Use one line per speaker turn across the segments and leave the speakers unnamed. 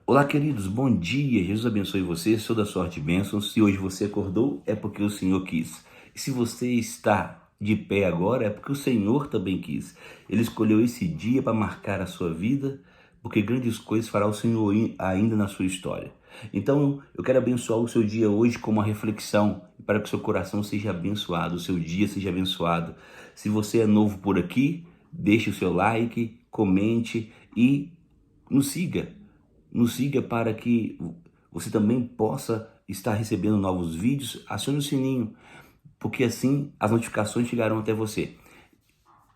Olá, queridos, bom dia. Jesus abençoe você. Sou da Sorte Bênçãos. Se hoje você acordou, é porque o Senhor quis. E se você está de pé agora, é porque o Senhor também quis. Ele escolheu esse dia para marcar a sua vida, porque grandes coisas fará o Senhor ainda na sua história. Então, eu quero abençoar o seu dia hoje com uma reflexão, para que o seu coração seja abençoado, o seu dia seja abençoado. Se você é novo por aqui, deixe o seu like, comente e nos siga. Nos siga para que você também possa estar recebendo novos vídeos. Acione o sininho, porque assim as notificações chegarão até você.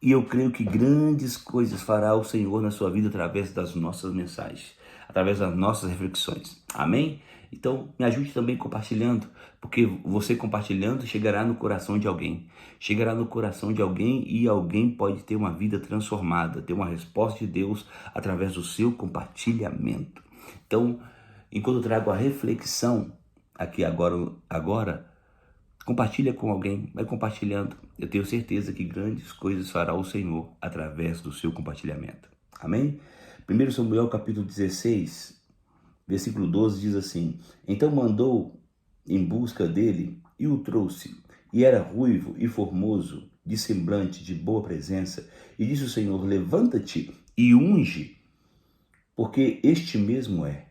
E eu creio que grandes coisas fará o Senhor na sua vida através das nossas mensagens, através das nossas reflexões. Amém? Então, me ajude também compartilhando, porque você compartilhando chegará no coração de alguém. Chegará no coração de alguém e alguém pode ter uma vida transformada, ter uma resposta de Deus através do seu compartilhamento. Então, enquanto eu trago a reflexão aqui agora, compartilha com alguém, vai compartilhando. Eu tenho certeza que grandes coisas fará o Senhor através do seu compartilhamento. Amém? 1 Samuel capítulo 16, versículo 12 diz assim: Então mandou em busca dele e o trouxe. E era ruivo e formoso, de semblante, de boa presença. E disse o Senhor: Levanta-te e unge, porque este mesmo é.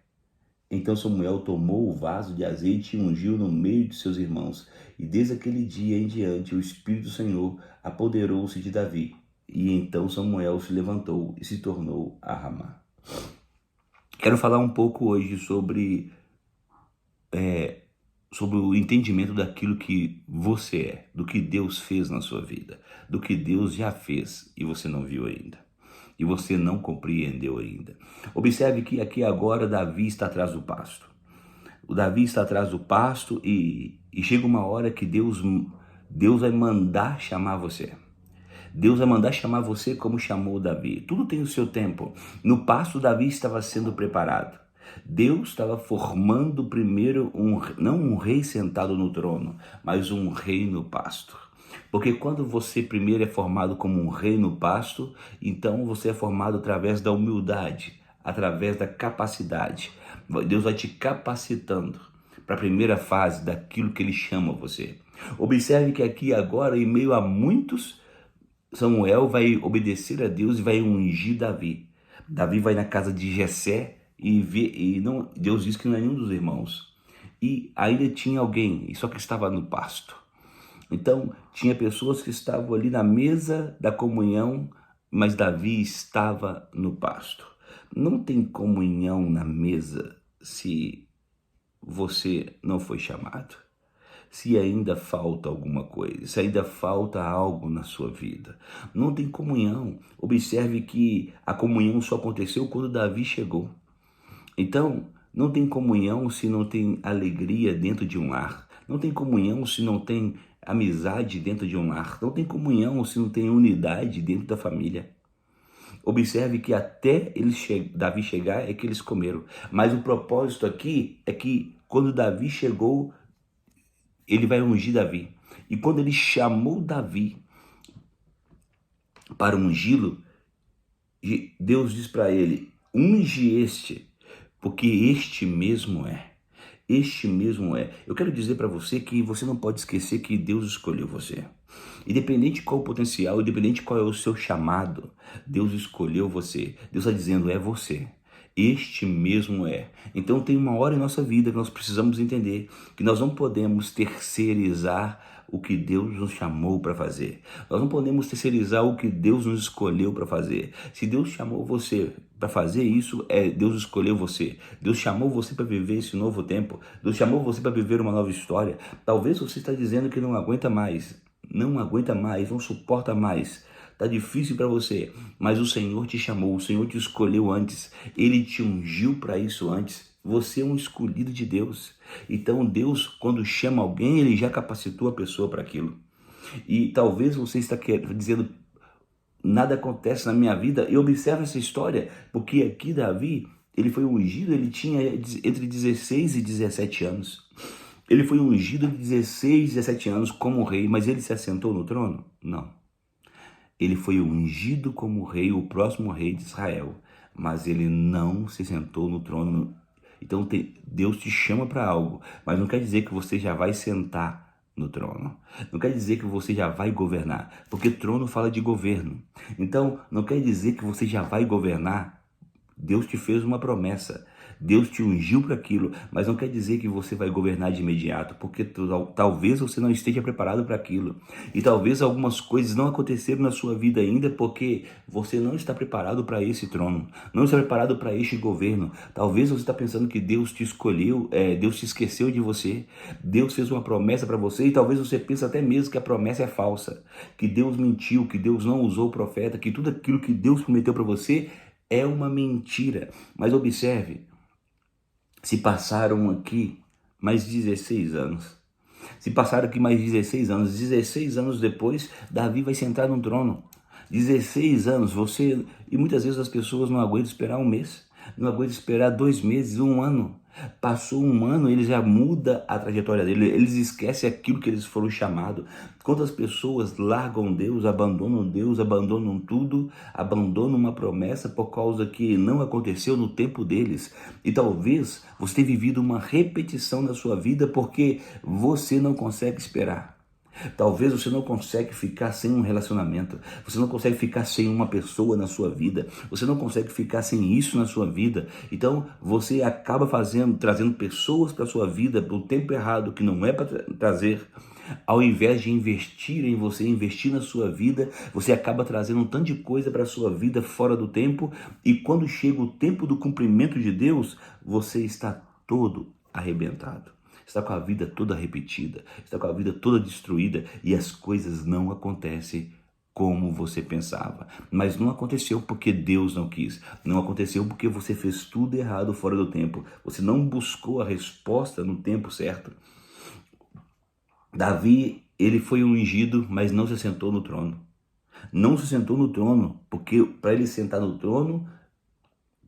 Então Samuel tomou o vaso de azeite e ungiu no meio de seus irmãos. E desde aquele dia em diante o Espírito do Senhor apoderou-se de Davi. E então Samuel se levantou e se tornou a Ramá. Quero falar um pouco hoje sobre o entendimento daquilo que você é, do que Deus fez na sua vida, do que Deus já fez e você não viu ainda. E você não compreendeu ainda. Observe que aqui agora Davi está atrás do pasto. O Davi está atrás do pasto e chega uma hora que Deus vai mandar chamar você. Deus vai mandar chamar você como chamou Davi. Tudo tem o seu tempo. No pasto, Davi estava sendo preparado. Deus estava formando primeiro não um rei sentado no trono, mas um rei no pasto. Porque quando você primeiro é formado como um rei no pasto, então você é formado através da humildade, através da capacidade. Deus vai te capacitando para a primeira fase daquilo que Ele chama você. Observe que aqui agora, em meio a muitos, Samuel vai obedecer a Deus e vai ungir Davi. Davi vai na casa de Jessé Deus diz que não é nenhum dos irmãos. E ainda tinha alguém, só que estava no pasto. Então, tinha pessoas que estavam ali na mesa da comunhão, mas Davi estava no pasto. Não tem comunhão na mesa se você não foi chamado. Se ainda falta alguma coisa, se ainda falta algo na sua vida. Não tem comunhão. Observe que a comunhão só aconteceu quando Davi chegou. Então, não tem comunhão se não tem alegria dentro de um lar. Não tem comunhão se não tem amizade dentro de um lar. Não tem comunhão se não tem unidade dentro da família. Observe que até Davi chegar é que eles comeram. Mas o propósito aqui é que quando Davi chegou, ele vai ungir Davi. E quando ele chamou Davi para ungí-lo, Deus diz para ele: unge este, porque este mesmo é. Este mesmo é. Eu quero dizer para você que você não pode esquecer que Deus escolheu você. Independente de qual o potencial, independente de qual é o seu chamado, Deus escolheu você. Deus está dizendo: é você. Este mesmo é. Então tem uma hora em nossa vida que nós precisamos entender que nós não podemos terceirizar o que Deus nos chamou para fazer. Nós não podemos terceirizar o que Deus nos escolheu para fazer. Se Deus chamou você para fazer isso, Deus escolheu você. Deus chamou você para viver esse novo tempo. Deus chamou você para viver uma nova história. Talvez você está dizendo que não aguenta mais. Não aguenta mais, não suporta mais. Tá difícil para você, mas o Senhor te chamou, o Senhor te escolheu antes. Ele te ungiu para isso antes. Você é um escolhido de Deus. Então Deus, quando chama alguém, Ele já capacitou a pessoa para aquilo. E talvez você está dizendo: nada acontece na minha vida. E observa essa história, porque aqui Davi, ele foi ungido, ele tinha entre 16 e 17 anos. Ele foi ungido de 16 e 17 anos como rei, mas ele se assentou no trono? Não. Ele foi ungido como rei, o próximo rei de Israel, mas ele não se sentou no trono Então Deus te chama para algo, mas não quer dizer que você já vai sentar no trono. Não quer dizer que você já vai governar, porque trono fala de governo. Então, não quer dizer que você já vai governar. Deus te fez uma promessa, Deus te ungiu para aquilo, mas não quer dizer que você vai governar de imediato, porque talvez você não esteja preparado para aquilo, e talvez algumas coisas não aconteceram na sua vida ainda, porque você não está preparado para esse trono, não está preparado para este governo. Talvez você está pensando que Deus te escolheu, Deus te esqueceu de você, Deus fez uma promessa para você, e talvez você pense até mesmo que a promessa é falsa, que Deus mentiu, que Deus não usou o profeta, que tudo aquilo que Deus prometeu para você é uma mentira. Mas observe, se passaram aqui mais 16 anos. Se passaram aqui mais 16 anos. 16 anos depois, Davi vai sentar no trono. 16 anos, você... E muitas vezes as pessoas não aguentam esperar um mês. Não aguentam esperar 2 meses, um ano. Passou um ano, ele já muda a trajetória dele. Eles esquecem aquilo que eles foram chamados. Quantas pessoas largam Deus, abandonam tudo, abandonam uma promessa por causa que não aconteceu no tempo deles. E talvez você tenha vivido uma repetição na sua vida porque você não consegue esperar. Talvez você não consegue ficar sem um relacionamento, você não consegue ficar sem uma pessoa na sua vida, você não consegue ficar sem isso na sua vida. Então você acaba trazendo pessoas para a sua vida no tempo errado, que não é para trazer. Ao invés de investir em você, investir na sua vida, você acaba trazendo um tanto de coisa para a sua vida fora do tempo, e quando chega o tempo do cumprimento de Deus, você está todo arrebentado. Está com a vida toda repetida, está com a vida toda destruída, e as coisas não acontecem como você pensava. Mas não aconteceu porque Deus não quis. Não aconteceu porque você fez tudo errado fora do tempo. Você não buscou a resposta no tempo certo. Davi, ele foi ungido, mas não se sentou no trono. Não se sentou no trono, porque para ele sentar no trono,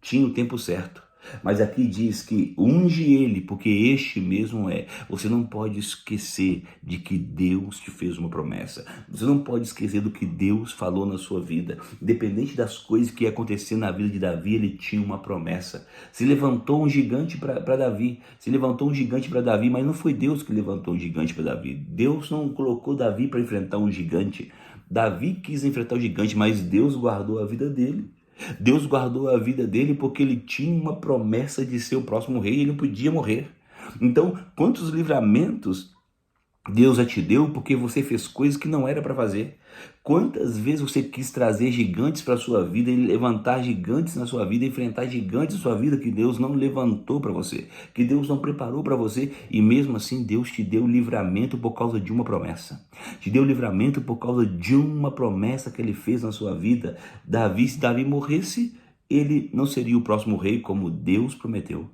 tinha o tempo certo. Mas aqui diz que unge ele, porque este mesmo é. Você não pode esquecer de que Deus te fez uma promessa. Você não pode esquecer do que Deus falou na sua vida. Independente das coisas que aconteciam na vida de Davi, ele tinha uma promessa. Se levantou um gigante para Davi. Se levantou um gigante para Davi, mas não foi Deus que levantou um gigante para Davi. Deus não colocou Davi para enfrentar um gigante. Davi quis enfrentar o gigante, mas Deus guardou a vida dele. Deus guardou a vida dele porque ele tinha uma promessa de ser o próximo rei e ele não podia morrer. Então, quantos livramentos Deus já te deu porque você fez coisas que não era para fazer? Quantas vezes você quis trazer gigantes para a sua vida e levantar gigantes na sua vida, enfrentar gigantes na sua vida que Deus não levantou para você, que Deus não preparou para você, e mesmo assim Deus te deu livramento por causa de uma promessa. Te deu livramento por causa de uma promessa que ele fez na sua vida. Se Davi morresse, ele não seria o próximo rei como Deus prometeu.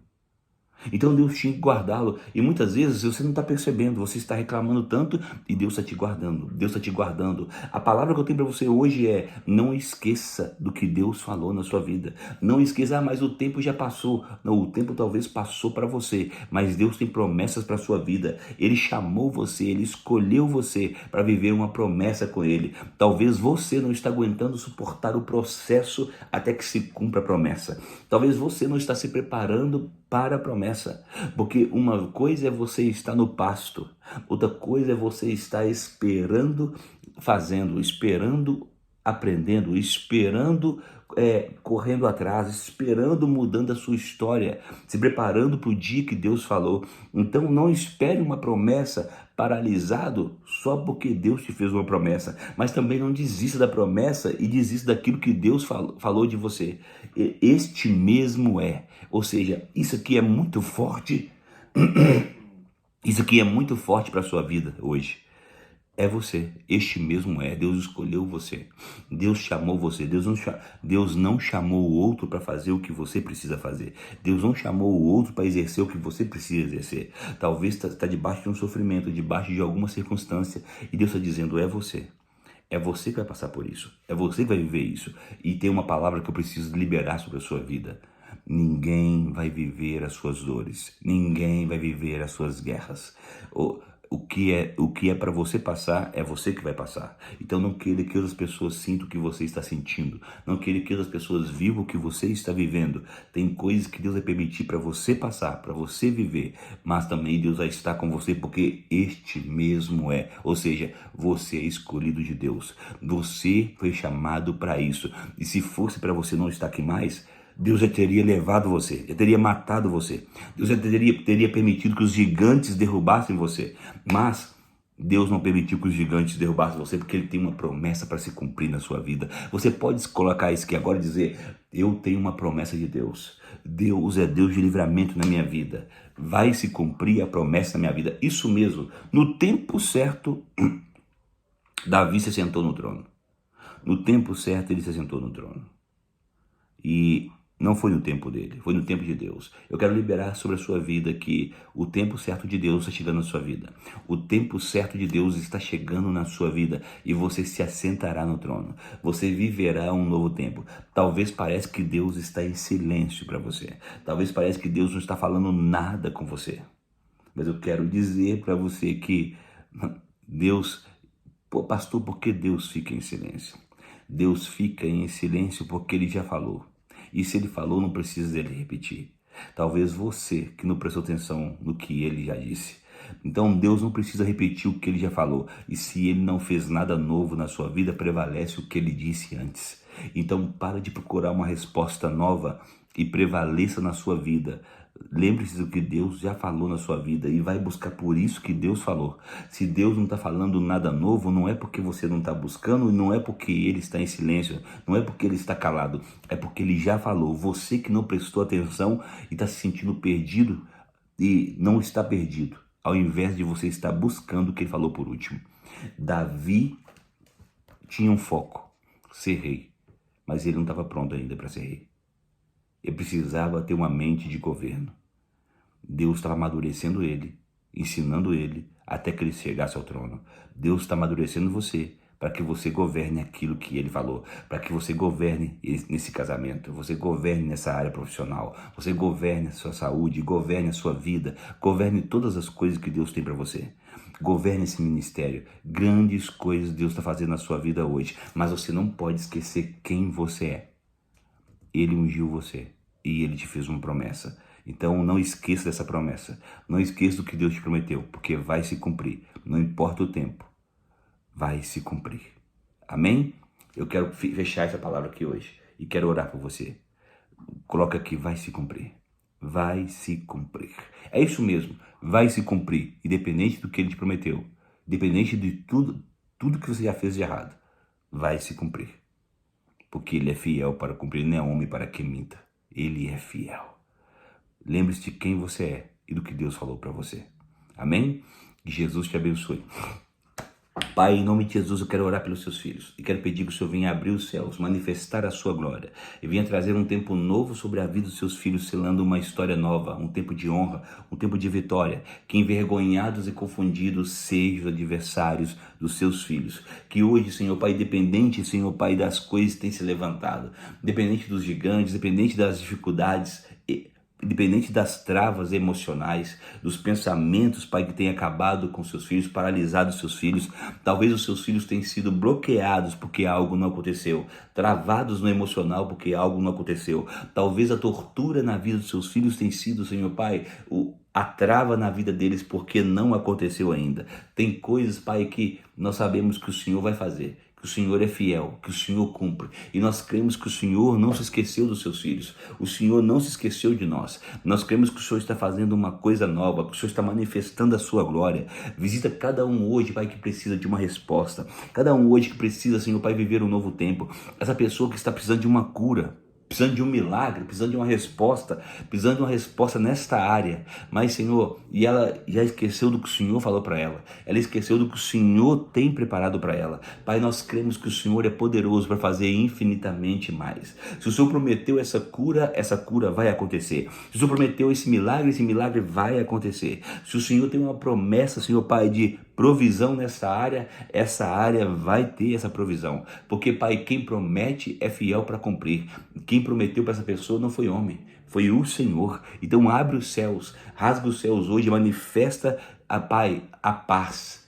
Então Deus tinha que guardá-lo, e muitas vezes você não está percebendo, você está reclamando tanto e Deus está te guardando, Deus está te guardando. A palavra que eu tenho para você hoje é: não esqueça do que Deus falou na sua vida. Não esqueça, mas o tempo já passou. Não, o tempo talvez passou para você, mas Deus tem promessas para a sua vida. Ele chamou você, Ele escolheu você para viver uma promessa com Ele. Talvez você não está aguentando suportar o processo até que se cumpra a promessa. Talvez você não está se preparando para a promessa, porque uma coisa é você estar no pasto, outra coisa é você estar esperando, esperando, aprendendo, esperando, correndo atrás, esperando, mudando a sua história, se preparando para o dia que Deus falou. Então não espere uma promessa paralisado só porque Deus te fez uma promessa, mas também não desista da promessa e desista daquilo que Deus falou de você. Este mesmo é, ou seja, isso aqui é muito forte, isso aqui é muito forte para a sua vida hoje. É você, este mesmo é. Deus escolheu você, Deus chamou você. Deus não chamou o outro para fazer o que você precisa fazer. Deus não chamou o outro para exercer o que você precisa exercer. Talvez está debaixo de um sofrimento, debaixo de alguma circunstância, e Deus está dizendo: é você. É você que vai passar por isso, é você que vai viver isso. E tem uma palavra que eu preciso liberar sobre a sua vida: ninguém vai viver as suas dores, ninguém vai viver as suas guerras. o que é para você passar, é você que vai passar. Então não queira que outras pessoas sintam o que você está sentindo. Não queira que outras pessoas vivam o que você está vivendo. Tem coisas que Deus vai permitir para você passar, para você viver. Mas também Deus vai estar com você porque este mesmo é. Ou seja, você é escolhido de Deus. Você foi chamado para isso. E se fosse para você não estar aqui mais, Deus já teria levado você, já teria matado você. Deus já teria permitido que os gigantes derrubassem você. Mas Deus não permitiu que os gigantes derrubassem você porque Ele tem uma promessa para se cumprir na sua vida. Você pode colocar isso aqui agora e dizer: eu tenho uma promessa de Deus. Deus é Deus de livramento na minha vida. Vai se cumprir a promessa na minha vida. Isso mesmo, no tempo certo, Davi se sentou no trono. No tempo certo, ele se sentou no trono. E não foi no tempo dele, foi no tempo de Deus. Eu quero liberar sobre a sua vida que o tempo certo de Deus está chegando na sua vida. O tempo certo de Deus está chegando na sua vida e você se assentará no trono. Você viverá um novo tempo. Talvez pareça que Deus está em silêncio para você. Talvez pareça que Deus não está falando nada com você. Mas eu quero dizer para você que Deus... Pô, pastor, por que Deus fica em silêncio? Deus fica em silêncio porque Ele já falou. E se Ele falou, não precisa dele repetir. Talvez você que não prestou atenção no que Ele já disse. Então Deus não precisa repetir o que Ele já falou. E se Ele não fez nada novo na sua vida, prevalece o que Ele disse antes. Então para de procurar uma resposta nova e prevaleça na sua vida. Lembre-se do que Deus já falou na sua vida e vai buscar por isso que Deus falou. Se Deus não está falando nada novo, não é porque você não está buscando, não é porque Ele está em silêncio, não é porque Ele está calado, é porque Ele já falou. Você que não prestou atenção e está se sentindo perdido e não está perdido, ao invés de você estar buscando o que Ele falou por último. Davi tinha um foco, ser rei, mas ele não estava pronto ainda para ser rei. Ele precisava ter uma mente de governo. Deus estava amadurecendo ele, ensinando ele até que ele chegasse ao trono. Deus está amadurecendo você para que você governe aquilo que Ele falou, para que você governe nesse casamento, você governe nessa área profissional, você governe a sua saúde, governe a sua vida, governe todas as coisas que Deus tem para você. Governe esse ministério. Grandes coisas Deus está fazendo na sua vida hoje, mas você não pode esquecer quem você é. Ele ungiu você e Ele te fez uma promessa. Então não esqueça dessa promessa. Não esqueça do que Deus te prometeu, porque vai se cumprir. Não importa o tempo, vai se cumprir. Amém? Eu quero fechar essa palavra aqui hoje e quero orar por você. Coloca aqui, vai se cumprir. Vai se cumprir. É isso mesmo, vai se cumprir. Independente do que Ele te prometeu, independente de tudo que você já fez de errado, vai se cumprir. Porque Ele é fiel para cumprir, não é homem para que minta. Ele é fiel. Lembre-se de quem você é e do que Deus falou para você. Amém? Que Jesus te abençoe. Pai, em nome de Jesus, eu quero orar pelos seus filhos e quero pedir que o Senhor venha abrir os céus, manifestar a sua glória e venha trazer um tempo novo sobre a vida dos seus filhos, selando uma história nova, um tempo de honra, um tempo de vitória, que envergonhados e confundidos sejam os adversários dos seus filhos. Que hoje, Senhor Pai, independente, Senhor Pai, das coisas que têm se levantado, independente dos gigantes, independente das dificuldades, independente das travas emocionais, dos pensamentos, Pai, que tem acabado com seus filhos, paralisado seus filhos. Talvez os seus filhos tenham sido bloqueados porque algo não aconteceu, travados no emocional porque algo não aconteceu. Talvez a tortura na vida dos seus filhos tenha sido, Senhor Pai, a trava na vida deles porque não aconteceu ainda. Tem coisas, Pai, que nós sabemos que o Senhor vai fazer, que o Senhor é fiel, que o Senhor cumpre. E nós cremos que o Senhor não se esqueceu dos seus filhos. O Senhor não se esqueceu de nós. Nós cremos que o Senhor está fazendo uma coisa nova, que o Senhor está manifestando a sua glória. Visita cada um hoje, Pai, que precisa de uma resposta. Cada um hoje que precisa, Senhor Pai, viver um novo tempo. Essa pessoa que está precisando de uma cura, precisando de um milagre, precisando de uma resposta nesta área. Mas, Senhor, e ela já esqueceu do que o Senhor falou para ela. Ela esqueceu do que o Senhor tem preparado para ela. Pai, nós cremos que o Senhor é poderoso para fazer infinitamente mais. Se o Senhor prometeu essa cura vai acontecer. Se o Senhor prometeu esse milagre vai acontecer. Se o Senhor tem uma promessa, Senhor Pai, de provisão nessa área, essa área vai ter essa provisão. Porque, Pai, quem promete é fiel para cumprir. Quem prometeu para essa pessoa não foi homem, foi o Senhor. Então abre os céus, rasga os céus hoje, manifesta Pai, a paz,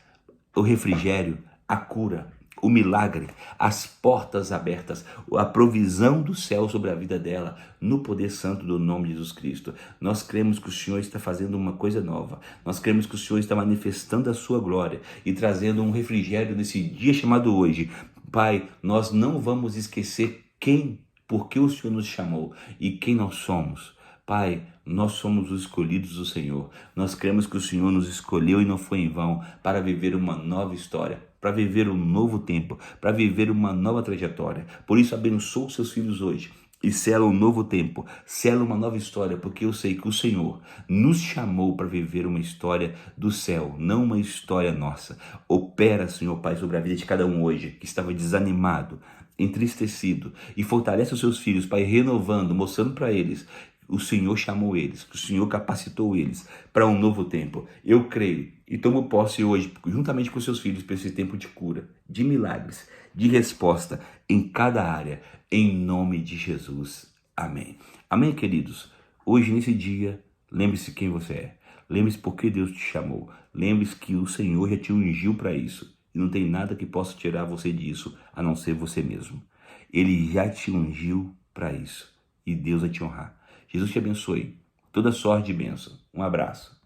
o refrigério, a cura, o milagre, as portas abertas, a provisão do céu sobre a vida dela, no poder santo do nome de Jesus Cristo. Nós cremos que o Senhor está fazendo uma coisa nova. Nós cremos que o Senhor está manifestando a sua glória e trazendo um refrigério nesse dia chamado hoje. Pai, nós não vamos esquecer por que o Senhor nos chamou e quem nós somos. Pai, nós somos os escolhidos do Senhor. Nós cremos que o Senhor nos escolheu e não foi em vão para viver uma nova história, para viver um novo tempo, para viver uma nova trajetória. Por isso, abençoa os seus filhos hoje e sela um novo tempo, sela uma nova história, porque eu sei que o Senhor nos chamou para viver uma história do céu, não uma história nossa. Opera, Senhor Pai, sobre a vida de cada um hoje que estava desanimado, entristecido, e fortalece os seus filhos, Pai, renovando, mostrando para eles o Senhor chamou eles, que o Senhor capacitou eles para um novo tempo. Eu creio e tomo posse hoje, juntamente com seus filhos, para esse tempo de cura, de milagres, de resposta em cada área, em nome de Jesus. Amém. Amém, queridos? Hoje, nesse dia, lembre-se quem você é. Lembre-se por que Deus te chamou. Lembre-se que o Senhor já te ungiu para isso. E não tem nada que possa tirar você disso, a não ser você mesmo. Ele já te ungiu para isso. E Deus vai te honrar. Jesus te abençoe. Toda sorte de bênção. Um abraço.